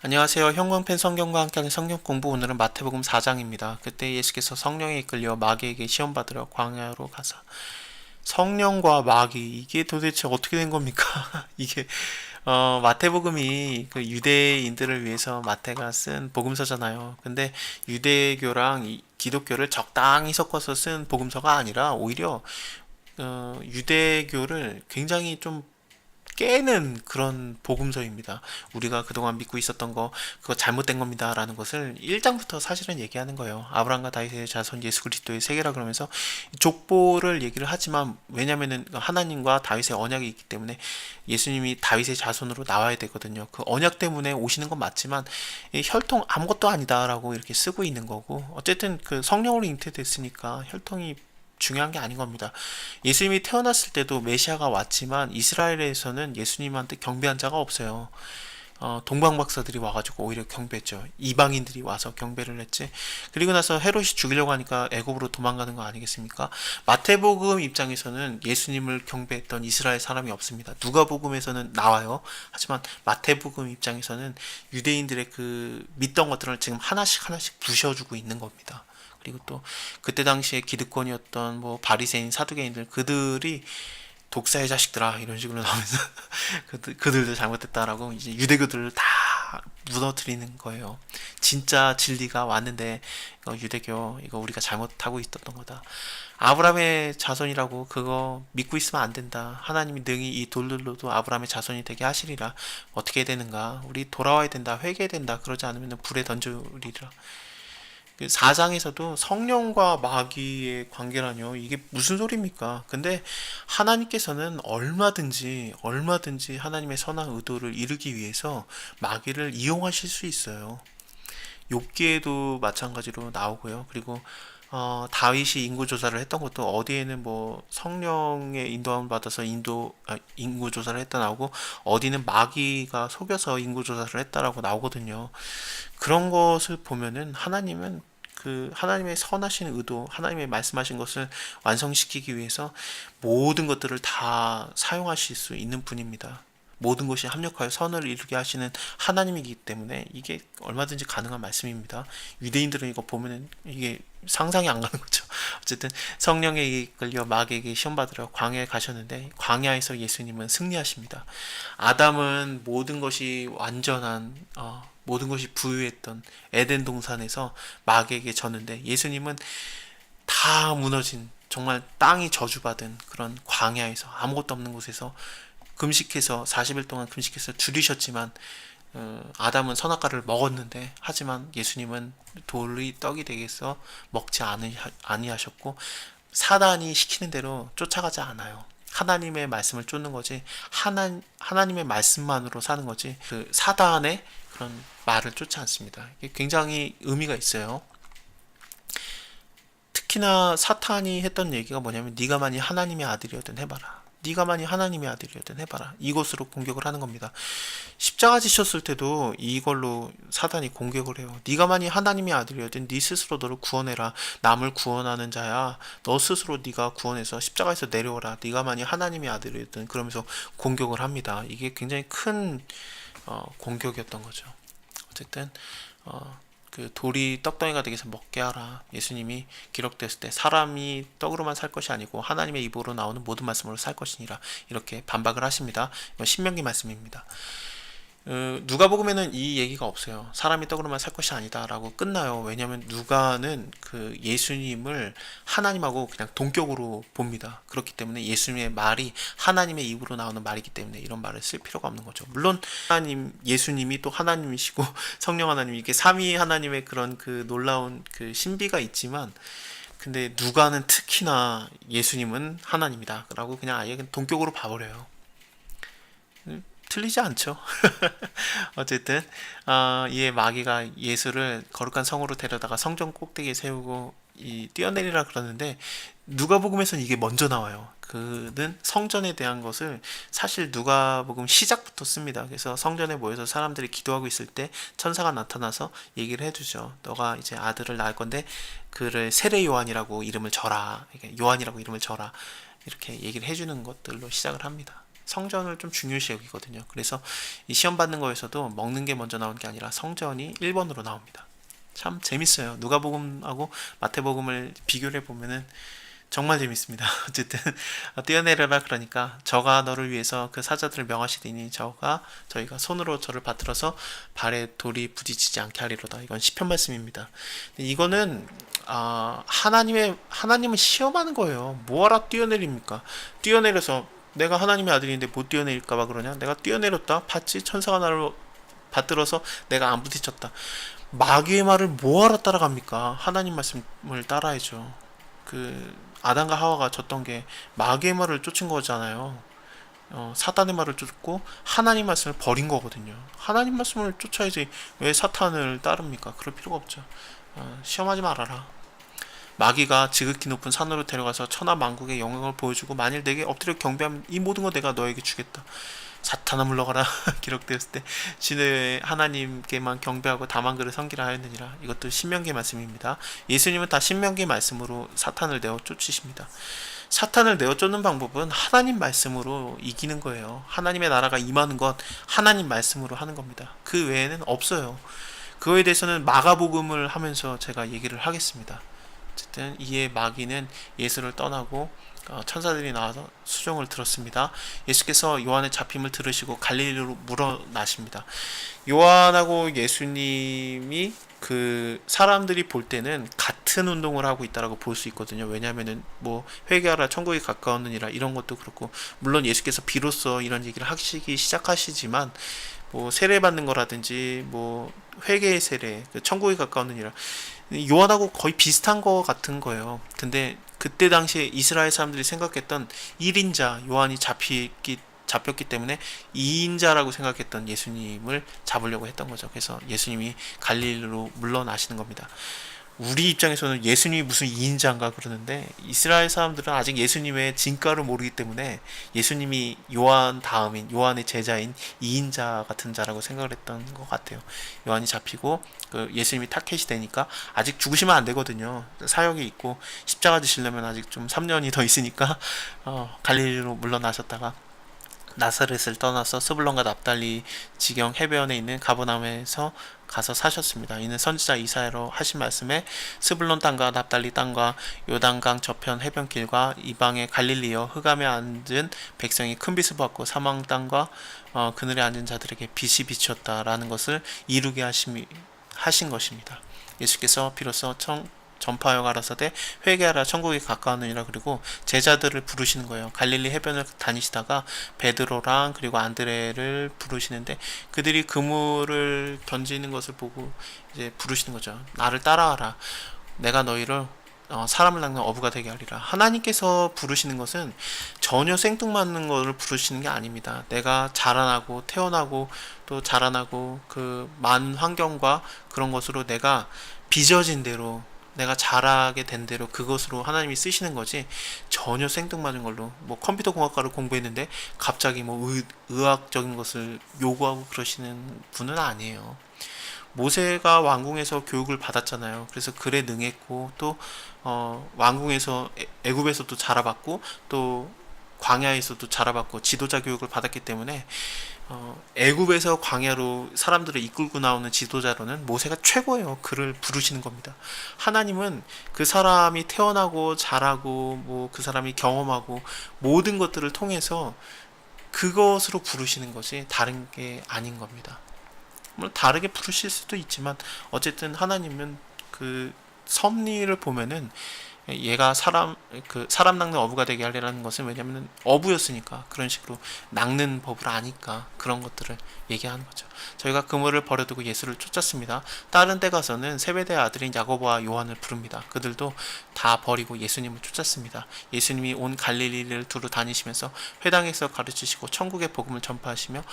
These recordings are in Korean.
안녕하세요. 형광펜 성경과 함께하는 성경 공부. 오늘은 마태복음 4장입니다. 그때 예수께서 성령에 이끌려 마귀에게 시험 받으러 광야로 가사. 성령과 마귀, 이게 도대체 어떻게 된 겁니까? 이게 마태복음이 그 유대인들을 위해서 마태가 쓴 복음서잖아요. 근데 유대교랑 기독교를 적당히 섞어서 쓴 복음서가 아니라 오히려 유대교를 굉장히 좀 깨는 그런 복음서입니다. 우리가 그동안 믿고 있었던 거 그거 잘못된 겁니다 라는 것을 1장부터 사실은 얘기하는 거예요. 아브라함과 다윗의 자손 예수 그리스도의 세계라 그러면서 족보를 얘기를 하지만, 왜냐면은 하나님과 다윗의 언약이 있기 때문에 예수님이 다윗의 자손으로 나와야 되거든요. 그 언약 때문에 오시는 건 맞지만 혈통 아무것도 아니다라고 이렇게 쓰고 있는 거고, 어쨌든 그 성령으로 잉태됐으니까 혈통이 중요한 게 아닌 겁니다. 예수님이 태어났을 때도 메시아가 왔지만 이스라엘에서는 예수님한테 경배한 자가 없어요. 동방박사들이 와가지고 오히려 경배했죠. 이방인들이 와서 경배를 했지. 그리고 나서 헤롯이 죽이려고 하니까 애굽으로 도망가는 거 아니겠습니까? 마태복음 입장에서는 예수님을 경배했던 이스라엘 사람이 없습니다. 누가복음에서는 나와요. 하지만 마태복음 입장에서는 유대인들의 그 믿던 것들을 지금 하나씩 하나씩 부셔주고 있는 겁니다. 그리고 또 그때 당시에 기득권이었던 뭐 바리새인 사두개인들, 그들이 독사의 자식들아 이런 식으로 나오면서 그들도 잘못됐다라고 이제 유대교들을 다 무너뜨리는 거예요. 진짜 진리가 왔는데 이거 유대교, 이거 우리가 잘못하고 있었던 거다. 아브라함의 자손이라고 그거 믿고 있으면 안 된다. 하나님이 능히 이 돌들로도 아브라함의 자손이 되게 하시리라. 어떻게 해야 되는가? 우리 돌아와야 된다. 회개해야 된다. 그러지 않으면 불에 던져리라. 그 4장에서도 성령과 마귀의 관계라뇨. 이게 무슨 소리입니까? 근데 하나님께서는 얼마든지 하나님의 선한 의도를 이루기 위해서 마귀를 이용하실 수 있어요. 욥기에도 마찬가지로 나오고요. 그리고 다윗이 인구 조사를 했던 것도 어디에는 뭐 성령의 인도함을 받아서 인구 조사를 했다 나오고, 어디는 마귀가 속여서 인구 조사를 했다라고 나오거든요. 그런 것을 보면은 하나님은 그 하나님의 선하신 의도, 하나님의 말씀하신 것을 완성시키기 위해서 모든 것들을 다 사용하실 수 있는 분입니다. 모든 것이 합력하여 선을 이루게 하시는 하나님이기 때문에 이게 얼마든지 가능한 말씀입니다. 유대인들은 이거 보면은 이게 상상이 안 가는 거죠. 어쨌든 성령에 이끌려 마귀에게 시험 받으러 광야에 가셨는데, 광야에서 예수님은 승리하십니다. 아담은 모든 것이 완전한 모든 것이 부유했던 에덴 동산에서 마귀에게 졌는데, 예수님은 다 무너진, 정말 땅이 저주받은 그런 광야에서, 아무것도 없는 곳에서 금식해서 40일 동안 금식해서 줄이셨지만, 아담은 선악과를 먹었는데, 하지만 예수님은 돌이 떡이 되겠어 먹지 아니하셨고, 사단이 시키는 대로 쫓아가지 않아요. 하나님의 말씀을 쫓는 거지, 하나님의 말씀만으로 사는 거지, 그 사단의 그런 말을 쫓지 않습니다. 이게 굉장히 의미가 있어요. 특히나 사탄이 했던 얘기가 뭐냐면, 네가 만일 하나님의 아들이었든 해봐라. 네가 만일 하나님의 아들이었든 해봐라. 이것으로 공격을 하는 겁니다. 십자가 지셨을 때도 이걸로 사단이 공격을 해요. 네가 만일 하나님의 아들이었든 네 스스로 너를 구원해라. 남을 구원하는 자야. 너 스스로 네가 구원해서 십자가에서 내려오라. 네가 만일 하나님의 아들이었든, 그러면서 공격을 합니다. 이게 굉장히 큰 공격이었던 거죠. 어쨌든 그 돌이 떡덩이가 되게 해서 먹게 하라. 예수님이 기록됐을 때 사람이 떡으로만 살 것이 아니고 하나님의 입으로 나오는 모든 말씀으로 살 것이니라, 이렇게 반박을 하십니다. 이건 신명기 말씀입니다. 누가복음에는 이 얘기가 없어요. 사람이 떡으로만 살 것이 아니다라고 끝나요. 왜냐하면 누가는 그 예수님을 하나님하고 그냥 동격으로 봅니다. 그렇기 때문에 예수님의 말이 하나님의 입으로 나오는 말이기 때문에 이런 말을 쓸 필요가 없는 거죠. 물론 예수님이 또 하나님이시고 성령 하나님, 이게 삼위 하나님의 그런 그 놀라운 그 신비가 있지만, 근데 누가는 특히나 예수님은 하나님이다 라고 그냥 아예 동격으로 봐버려요. 틀리지 않죠. 어쨌든 이에 마귀가 예수를 거룩한 성으로 데려다가 성전 꼭대기에 세우고 뛰어내리라 그러는데, 누가복음에서는 이게 먼저 나와요. 그는 성전에 대한 것을 사실 누가복음 시작부터 씁니다. 그래서 성전에 모여서 사람들이 기도하고 있을 때 천사가 나타나서 얘기를 해주죠. 너가 이제 아들을 낳을 건데 그를 세례 요한이라고 이름을 져라. 요한이라고 이름을 져라. 이렇게 얘기를 해주는 것들로 시작을 합니다. 성전을 좀 중요시 여기거든요. 그래서 이 시험 받는 거에서도 먹는 게 먼저 나오는 게 아니라 성전이 1번으로 나옵니다. 참 재밌어요. 누가복음하고 마태복음을 비교를 해보면은 정말 재밌습니다. 어쨌든 뛰어내려라 그러니까 저가 너를 위해서 그 사자들을 명하시리니 저희가 손으로 저를 받들어서 발에 돌이 부딪히지 않게 하리로다. 이건 시편 말씀입니다. 이거는 하나님을 시험하는 거예요. 뭐하라 뛰어내립니까? 뛰어내려서 내가 하나님의 아들인데 못 뛰어내릴까봐 그러냐? 내가 뛰어내렸다. 봤지? 천사가 나를 받들어서 내가 안 부딪혔다. 마귀의 말을 뭐하러 따라갑니까? 하나님 말씀을 따라야죠. 아담과 하와가 졌던 게 마귀의 말을 쫓은 거잖아요. 사탄의 말을 쫓고 하나님 말씀을 버린 거거든요. 하나님 말씀을 쫓아야지 왜 사탄을 따릅니까? 그럴 필요가 없죠. 시험하지 말아라. 마귀가 지극히 높은 산으로 데려가서 천하 만국의 영광을 보여주고 만일 내게 엎드려 경배하면 이 모든 거 내가 너에게 주겠다. 사탄아 물러가라. 기록되었을 때 신의 하나님께만 경배하고 다만 그를 섬기라 하였느니라. 이것도 신명기 말씀입니다. 예수님은 다 신명기 말씀으로 사탄을 내어 쫓으십니다. 사탄을 내어 쫓는 방법은 하나님 말씀으로 이기는 거예요. 하나님의 나라가 임하는 것 하나님 말씀으로 하는 겁니다. 그 외에는 없어요. 그거에 대해서는 마가복음을 하면서 제가 얘기를 하겠습니다. 어쨌든 이에 마귀는 예수를 떠나고 천사들이 나와서 수종을 들었습니다. 예수께서 요한의 잡힘을 들으시고 갈릴리로 물어나십니다. 요한하고 예수님이 그 사람들이 볼 때는 같은 운동을 하고 있다라고 볼 수 있거든요. 왜냐하면은 뭐 회개하라 천국에 가까웠느니라 이런 것도 그렇고 물론 예수께서 비로소 이런 얘기를 하시기 시작하시지만 뭐 세례 받는 거라든지 뭐 회개의 세례, 천국에 가까웠느니라 요한하고 거의 비슷한 거 같은 거예요. 근데 그때 당시에 이스라엘 사람들이 생각했던 1인자 요한이 잡혔기 때문에 2인자라고 생각했던 예수님을 잡으려고 했던 거죠. 그래서 예수님이 갈릴리로 물러나시는 겁니다. 우리 입장에서는 예수님이 무슨 2인자인가 그러는데 이스라엘 사람들은 아직 예수님의 진가를 모르기 때문에 예수님이 요한 다음인 요한의 제자인 2인자 같은 자라고 생각을 했던 것 같아요. 요한이 잡히고 예수님이 타켓이 되니까 아직 죽으시면 안 되거든요. 사역이 있고 십자가 지시려면 아직 좀 3년이 더 있으니까 갈릴리로 물러나셨다가 나사렛을 떠나서 스불론과 납달리 지경 해변에 있는 가버나움에서 가서 사셨습니다. 이는 선지자 이사야로 하신 말씀에 스불론 땅과 납달리 땅과 요단강 저편 해변길과 이방의 갈릴리여 흑암에 앉은 백성이 큰 빛을 받고 사망 땅과 그늘에 앉은 자들에게 빛이 비쳤다라는 것을 이루게 하신 것입니다. 예수께서 비로소 전파하여 가라사대 회개하라 천국에 가까웠느니라. 그리고 제자들을 부르시는 거예요. 갈릴리 해변을 다니시다가 베드로랑 그리고 안드레를 부르시는데 그들이 그물을 던지는 것을 보고 이제 부르시는 거죠. 나를 따라와라. 내가 너희를 사람을 낚는 어부가 되게 하리라. 하나님께서 부르시는 것은 전혀 생뚱맞는 것을 부르시는 게 아닙니다. 내가 자라나고 태어나고 또 자라나고 그 많은 환경과 그런 것으로 내가 빚어진 대로 내가 잘하게 된 대로 그것으로 하나님이 쓰시는 거지 전혀 생뚱맞은 걸로 뭐 컴퓨터 공학과를 공부했는데 갑자기 뭐 의학적인 것을 요구하고 그러시는 분은 아니에요. 모세가 왕궁에서 교육을 받았잖아요. 그래서 글에 능했고 또 왕궁에서 애굽에서도 자라봤고 또 광야에서도 자라봤고 지도자 교육을 받았기 때문에 애굽에서 광야로 사람들을 이끌고 나오는 지도자로는 모세가 최고예요. 그를 부르시는 겁니다. 하나님은 그 사람이 태어나고 자라고 뭐 그 사람이 경험하고 모든 것들을 통해서 그것으로 부르시는 것이 다른 게 아닌 겁니다. 물론 다르게 부르실 수도 있지만 어쨌든 하나님은 그 섭리를 보면은 얘가 사람 낚는 어부가 되게 하려는 것은 왜냐면 어부였으니까 그런 식으로 낚는 법을 아니까 그런 것들을 얘기하는 거죠. 저희가 그물을 버려두고 예수를 쫓았습니다. 다른 데 가서는 세베대의 아들인 야고보와 요한을 부릅니다. 그들도 다 버리고 예수님을 쫓았습니다. 예수님이 온 갈릴리를 두루 다니시면서 회당에서 가르치시고 천국의 복음을 전파하시며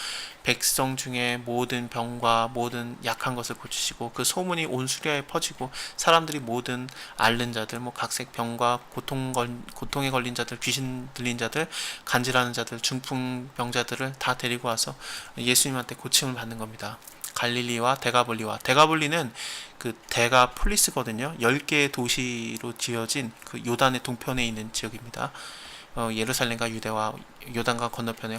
백성 중에 모든 병과 모든 약한 것을 고치시고 그 소문이 온 수리아에 퍼지고 사람들이 모든 앓는 자들 뭐 각색 병과 고통에 걸린 자들 귀신 들린 자들 간질하는 자들 중풍병자들을 다 데리고 와서 예수님한테 고침을 받는 겁니다. 갈릴리와 데가볼리는 그 데가폴리스거든요. 10개의 도시로 지어진 그 요단의 동편에 있는 지역입니다. 예루살렘과 유대와 요단강 건너편에